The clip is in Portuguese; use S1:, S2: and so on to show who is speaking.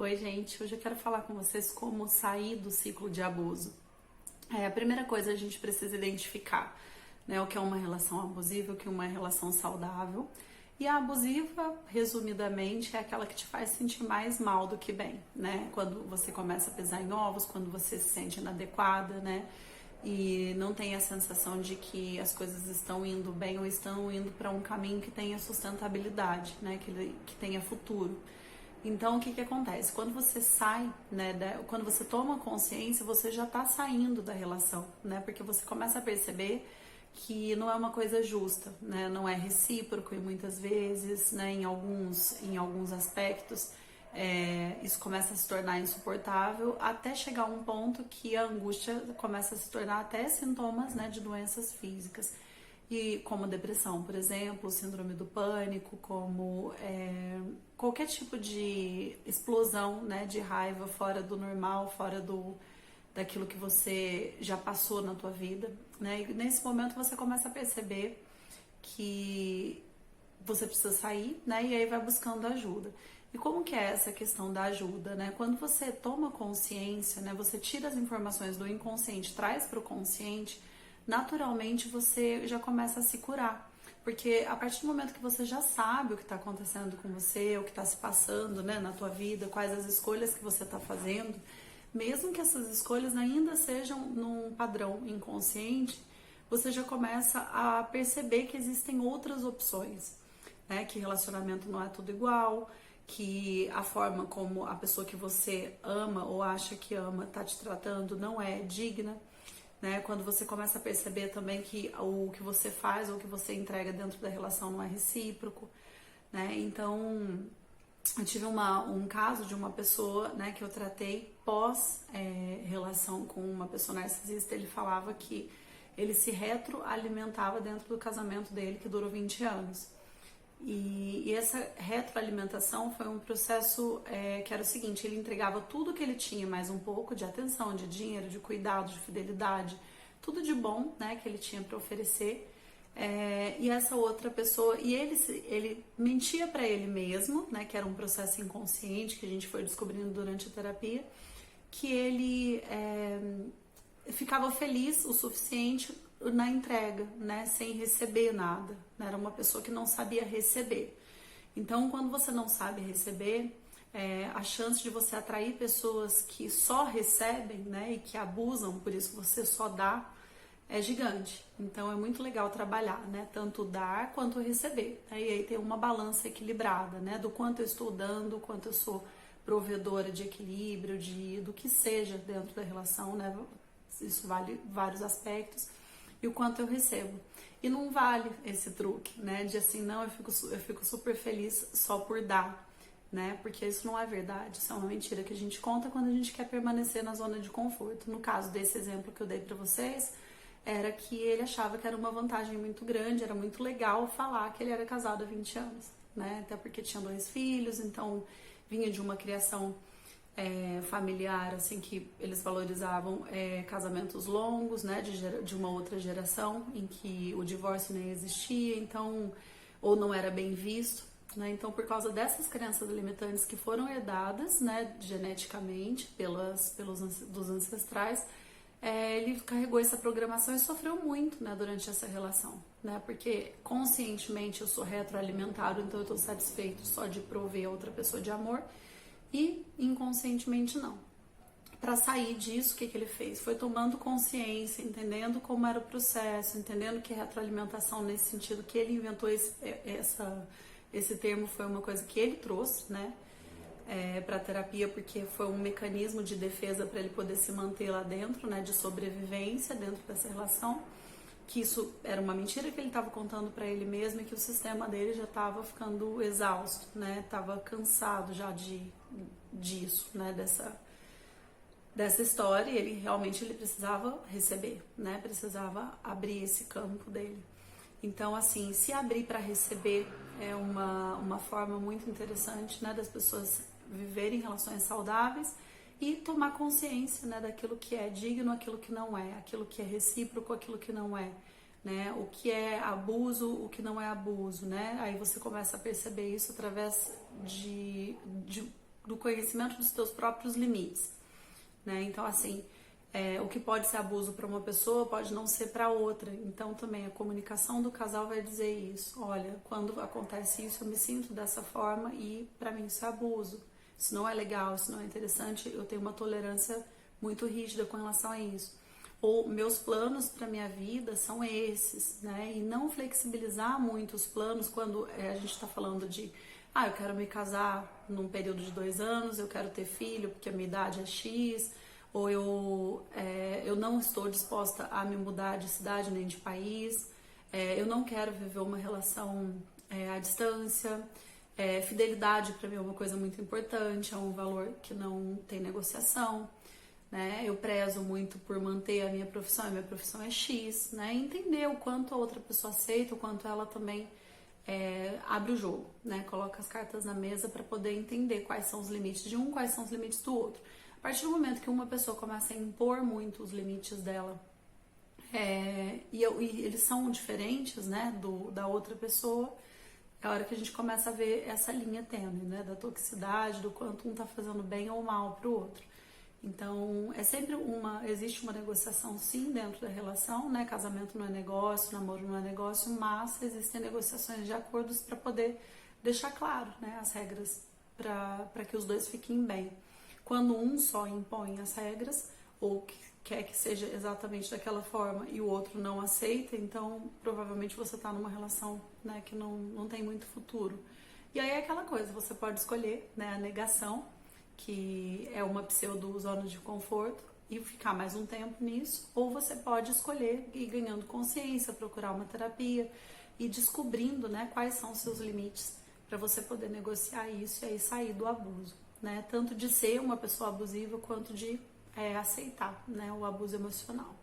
S1: Oi, gente. Hoje eu quero falar com vocês como sair do ciclo de abuso. A primeira coisa a gente precisa identificar, né, o que é uma relação abusiva, o que é uma relação saudável. E a abusiva, resumidamente, é aquela que te faz sentir mais mal do que bem, né? Quando você começa a pisar em ovos, quando você se sente inadequada, né? E não tem a sensação de que as coisas estão indo bem ou estão indo para um caminho que tenha sustentabilidade, né? Que tenha futuro. Então, o que que acontece? Quando você sai, né, quando você toma consciência, você já tá saindo da relação, né? Porque você começa a perceber que não é uma coisa justa, né? Não é recíproco e muitas vezes, né, em alguns aspectos, isso começa a se tornar insuportável até chegar a um ponto que a angústia começa a se tornar até sintomas, né, de doenças físicas. E como depressão, por exemplo, síndrome do pânico, como qualquer tipo de explosão, né, de raiva fora do normal, daquilo que você já passou na tua vida, né? E nesse momento você começa a perceber que você precisa sair, né? E aí vai buscando ajuda. E como que é essa questão da ajuda, né? Quando você toma consciência, né? Você tira as informações do inconsciente, traz para o consciente, naturalmente você já começa a se curar. Porque a partir do momento que você já sabe o que está acontecendo com você, o que está se passando, né, na tua vida, quais as escolhas que você está fazendo, mesmo que essas escolhas ainda sejam num padrão inconsciente, você já começa a perceber que existem outras opções, né? Que relacionamento não é tudo igual, que a forma como a pessoa que você ama ou acha que ama tá te tratando não é digna, né? Quando você começa a perceber também que o que você faz ou o que você entrega dentro da relação não é recíproco, né? Então, eu tive um caso de uma pessoa, né, que eu tratei pós relação com uma pessoa narcisista. Ele falava que ele se retroalimentava dentro do casamento dele, que durou 20 anos. E essa retroalimentação foi um processo que era o seguinte: ele entregava tudo que ele tinha, mais um pouco de atenção, de dinheiro, de cuidado, de fidelidade, tudo de bom, né, que ele tinha para oferecer. E essa outra pessoa, e ele mentia para ele mesmo, né, que era um processo inconsciente que a gente foi descobrindo durante a terapia, que ele ficava feliz o suficiente na entrega, né, sem receber nada, né, era uma pessoa que não sabia receber. Então, quando você não sabe receber, a chance de você atrair pessoas que só recebem, né, e que abusam, por isso você só dá, é gigante. Então é muito legal trabalhar, né? Tanto dar quanto receber. E aí tem uma balança equilibrada, né? Do quanto eu estou dando, do quanto eu sou provedora de equilíbrio, do que seja dentro da relação, né? Isso vale vários aspectos. E o quanto eu recebo. E não vale esse truque, né? De assim, não, eu fico super feliz só por dar, né? Porque isso não é verdade, isso é uma mentira que a gente conta quando a gente quer permanecer na zona de conforto. No caso desse exemplo que eu dei pra vocês, era que ele achava que era uma vantagem muito grande, era muito legal falar que ele era casado há 20 anos, né? Até porque tinha 2 filhos, então vinha de uma criação familiar, assim, que eles valorizavam casamentos longos, né? De uma outra geração, em que o divórcio nem existia, então, ou não era bem visto, né? Então, por causa dessas crenças limitantes que foram herdadas, né, geneticamente, dos ancestrais, ele carregou essa programação e sofreu muito, né, durante essa relação, né, porque conscientemente eu sou retroalimentado, então eu estou satisfeito só de prover a outra pessoa de amor, e inconscientemente não. Para sair disso, o que ele fez? Foi tomando consciência, entendendo como era o processo, entendendo que retroalimentação nesse sentido, que ele inventou esse termo, foi uma coisa que ele trouxe, né, para a terapia, porque foi um mecanismo de defesa para ele poder se manter lá dentro, né, de sobrevivência dentro dessa relação, que isso era uma mentira que ele estava contando para ele mesmo e que o sistema dele já estava ficando exausto, né, estava cansado já disso, né, dessa história, e ele precisava receber, né, precisava abrir esse campo dele. Então, assim, se abrir para receber é uma forma muito interessante, né, das pessoas viverem relações saudáveis e tomar consciência, né, daquilo que é digno, aquilo que não é, aquilo que é recíproco, aquilo que não é, né, o que é abuso, o que não é abuso, né, aí você começa a perceber isso através de do conhecimento dos teus próprios limites, né? Então, assim, o que pode ser abuso para uma pessoa pode não ser para outra. Então, também a comunicação do casal vai dizer isso. Olha, quando acontece isso, eu me sinto dessa forma e para mim isso é abuso. Isso não é legal, isso não é interessante. Eu tenho uma tolerância muito rígida com relação a isso. Ou meus planos para minha vida são esses, né? E não flexibilizar muito os planos quando a gente está falando de eu quero me casar num período de 2 anos, eu quero ter filho porque a minha idade é X, ou eu não estou disposta a me mudar de cidade nem de país, eu não quero viver uma relação à distância, fidelidade para mim é uma coisa muito importante, é um valor que não tem negociação, né? Eu prezo muito por manter a minha profissão é X, né? Entender o quanto a outra pessoa aceita, o quanto ela também abre o jogo, né? Coloca as cartas na mesa para poder entender quais são os limites de um, quais são os limites do outro. A partir do momento que uma pessoa começa a impor muito os limites dela e eles são diferentes, né, da outra pessoa, é a hora que a gente começa a ver essa linha tênue, né, da toxicidade, do quanto um tá fazendo bem ou mal pro outro. Então, existe uma negociação sim dentro da relação, né? Casamento não é negócio, namoro não é negócio, mas existem negociações de acordos para poder deixar claro, né, as regras para que os dois fiquem bem. Quando um só impõe as regras ou quer que seja exatamente daquela forma e o outro não aceita, então provavelmente você está numa relação, né, que não tem muito futuro. E aí é aquela coisa, você pode escolher, né, a negação, que é uma pseudo-zona de conforto, e ficar mais um tempo nisso, ou você pode escolher ir ganhando consciência, procurar uma terapia e descobrindo, né, quais são os seus limites para você poder negociar isso e aí sair do abuso, né, tanto de ser uma pessoa abusiva quanto de aceitar, né, o abuso emocional.